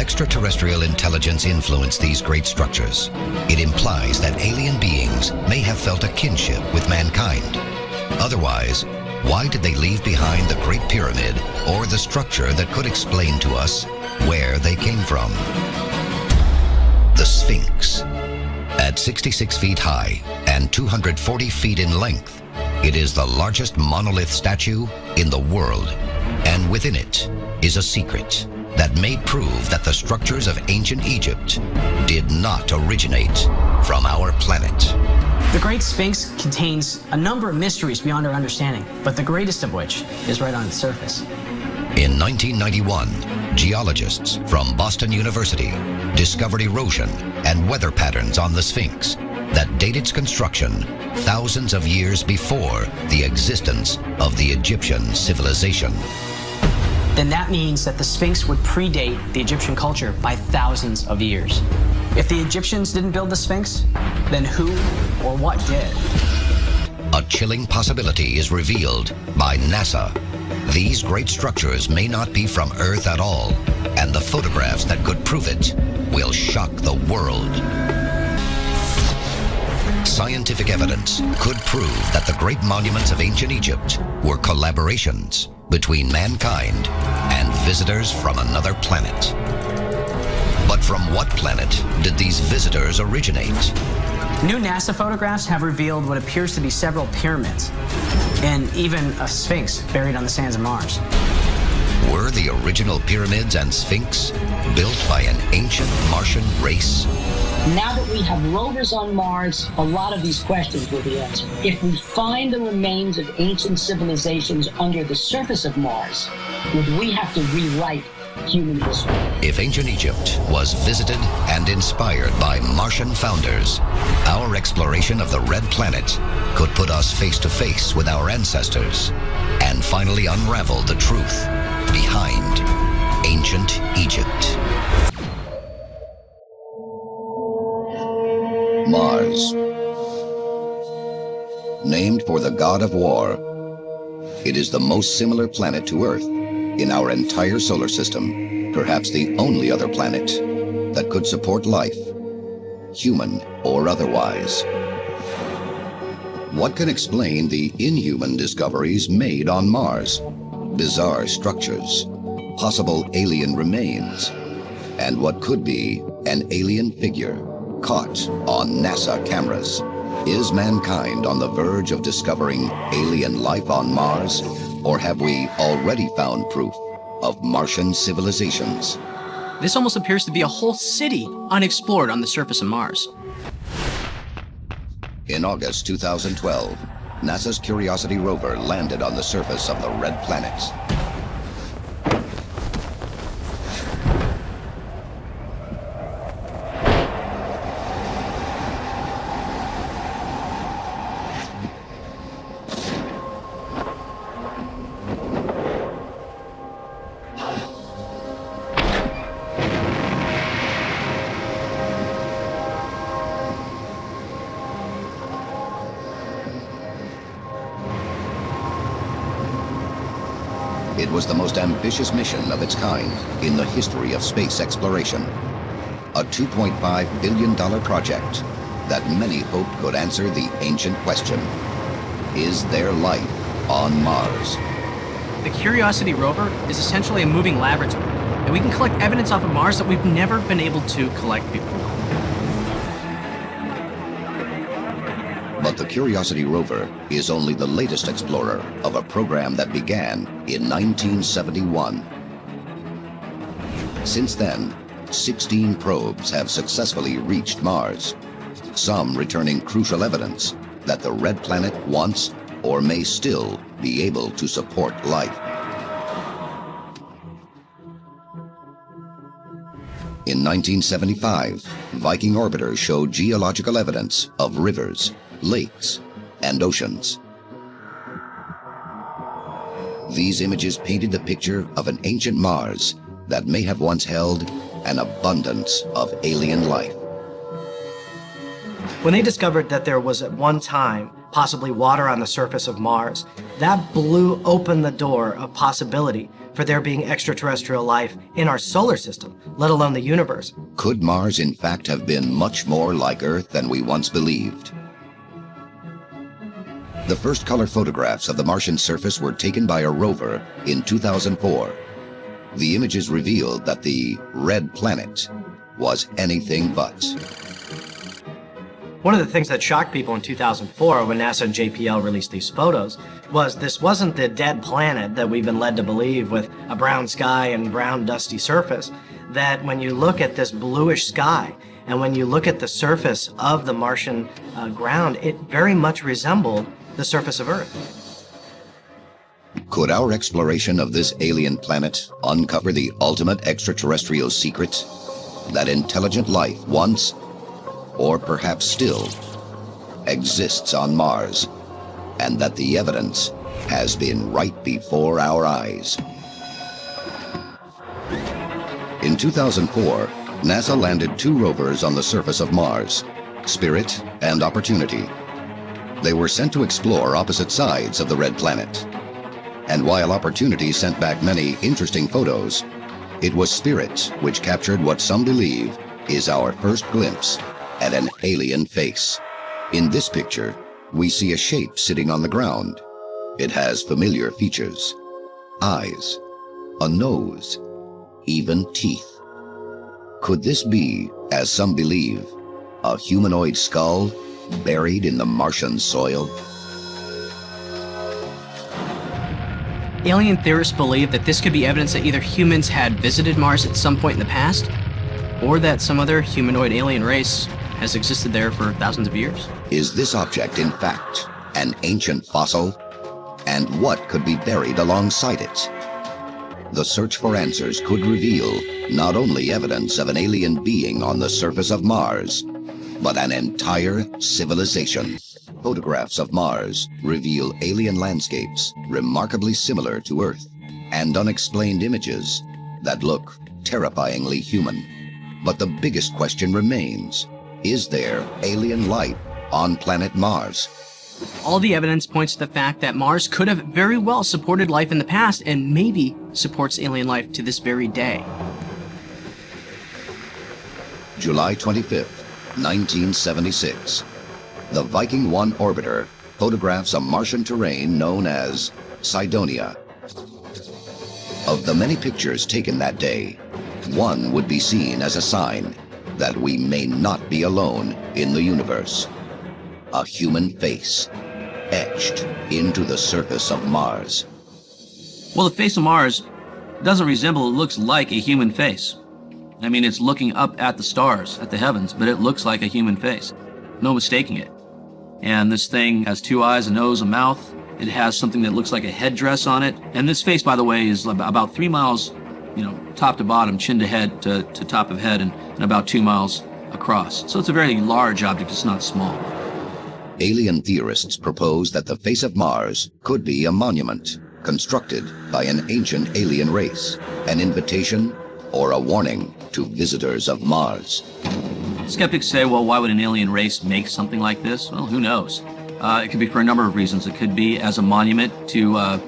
extraterrestrial intelligence influenced these great structures, it implies that alien beings may have felt a kinship with mankind. Otherwise, why did they leave behind the Great Pyramid or the structure that could explain to us where they came from? The Sphinx. At 66 feet high and 240 feet in length, it is the largest monolith statue in the world. And within it is a secret that may prove that the structures of ancient Egypt did not originate from our planet. The Great Sphinx contains a number of mysteries beyond our understanding, but the greatest of which is right on its surface. In 1991, geologists from Boston University discovered erosion and weather patterns on the Sphinx that date its construction thousands of years before the existence of the Egyptian civilization. Then that means that the Sphinx would predate the Egyptian culture by thousands of years. If the Egyptians didn't build the Sphinx, then who or what did? A chilling possibility is revealed by NASA. These great structures may not be from Earth at all, and the photographs that could prove it will shock the world. Scientific evidence could prove that the great monuments of ancient Egypt were collaborations between mankind and visitors from another planet. But from what planet did these visitors originate? New NASA photographs have revealed what appears to be several pyramids, and even a Sphinx buried on the sands of Mars. Were the original pyramids and Sphinx built by an ancient Martian race? Now that we have rovers on Mars, a lot of these questions will be answered. If we find the remains of ancient civilizations under the surface of Mars, would we have to rewrite human history? If ancient Egypt was visited and inspired by Martian founders, our exploration of the Red Planet could put us face to face with our ancestors and finally unravel the truth behind ancient Egypt. Mars. Named for the god of war, it is the most similar planet to Earth in our entire solar system, perhaps the only other planet that could support life, human or otherwise. What can explain the inhuman discoveries made on Mars? Bizarre structures, possible alien remains, and what could be an alien figure caught on NASA cameras. Is mankind on the verge of discovering alien life on Mars, or have we already found proof of Martian civilizations? This almost appears to be a whole city unexplored on the surface of Mars. In August 2012, NASA's Curiosity rover landed on the surface of the Red Planet. It was the most ambitious mission of its kind in the history of space exploration. A $2.5 billion project that many hoped could answer the ancient question: is there life on Mars? The Curiosity rover is essentially a moving laboratory, and we can collect evidence off of Mars that we've never been able to collect before. But the Curiosity rover is only the latest explorer of a program that began in 1971. Since then, 16 probes have successfully reached Mars, some returning crucial evidence that the Red Planet wants or may still be able to support life. In 1975, Viking orbiters showed geological evidence of rivers, lakes, and oceans. These images painted the picture of an ancient Mars that may have once held an abundance of alien life. When they discovered that there was at one time possibly water on the surface of Mars, that blew open the door of possibility for there being extraterrestrial life in our solar system, let alone the universe. Could Mars in fact have been much more like Earth than we once believed? The first color photographs of the Martian surface were taken by a rover in 2004. The images revealed that the red planet was anything but. One of the things that shocked people in 2004 when NASA and JPL released these photos was this wasn't the dead planet that we've been led to believe with a brown sky and brown dusty surface. That when you look at this bluish sky and when you look at the surface of the Martian ground, it very much resembled the surface of Earth. Could our exploration of this alien planet uncover the ultimate extraterrestrial secret? That intelligent life once, or perhaps still, exists on Mars, and that the evidence has been right before our eyes. In 2004, NASA landed 2 rovers on the surface of Mars, Spirit and Opportunity. They were sent to explore opposite sides of the red planet. And while Opportunity sent back many interesting photos, it was Spirit which captured what some believe is our first glimpse at an alien face. In this picture, we see a shape sitting on the ground. It has familiar features: eyes, a nose, even teeth. Could this be, as some believe, a humanoid skull buried in the Martian soil? Alien theorists believe that this could be evidence that either humans had visited Mars at some point in the past, or that some other humanoid alien race has existed there for thousands of years. Is this object, in fact, an ancient fossil? And what could be buried alongside it? The search for answers could reveal not only evidence of an alien being on the surface of Mars, but an entire civilization. Photographs of Mars reveal alien landscapes remarkably similar to Earth, and unexplained images that look terrifyingly human. But the biggest question remains: is there alien life on planet Mars? All the evidence points to the fact that Mars could have very well supported life in the past and maybe supports alien life to this very day. July 25th, 1976. The Viking 1 orbiter photographs a Martian terrain known as Cydonia. Of the many pictures taken that day, one would be seen as a sign that we may not be alone in the universe. A human face etched into the surface of Mars. Well, the face of Mars doesn't resemble, it looks like a human face. I mean, it's looking up at the stars, at the heavens, but it looks like a human face. No mistaking it. And this thing has 2 eyes, a nose, a mouth. It has something that looks like a headdress on it. And this face, by the way, is about 3 miles, top to bottom, chin to head to top of head, and about 2 miles across. So it's a very large object, it's not small. Alien theorists propose that the face of Mars could be a monument constructed by an ancient alien race, an invitation or a warning to visitors of Mars. Skeptics say, well, why would an alien race make something like this? Well, who knows? It could be for a number of reasons. It could be as a monument to,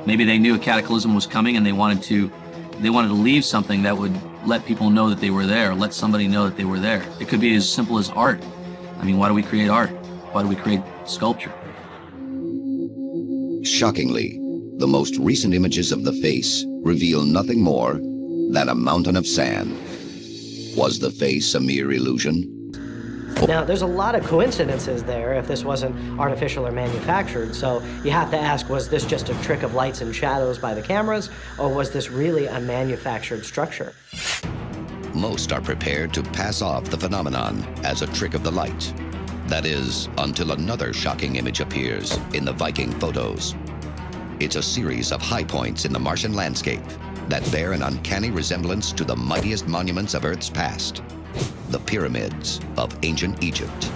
maybe they knew a cataclysm was coming and they wanted to leave something that would let people know that they were there, let somebody know that they were there. It could be as simple as art. I mean, why do we create art? Why do we create sculpture? Shockingly, the most recent images of the face reveal nothing more than a mountain of sand. Was the face a mere illusion? Now, there's a lot of coincidences there if this wasn't artificial or manufactured, so you have to ask, was this just a trick of lights and shadows by the cameras, or was this really a manufactured structure? Most are prepared to pass off the phenomenon as a trick of the light. That is, until another shocking image appears in the Viking photos. It's a series of high points in the Martian landscape that bear an uncanny resemblance to the mightiest monuments of Earth's past, the pyramids of ancient Egypt.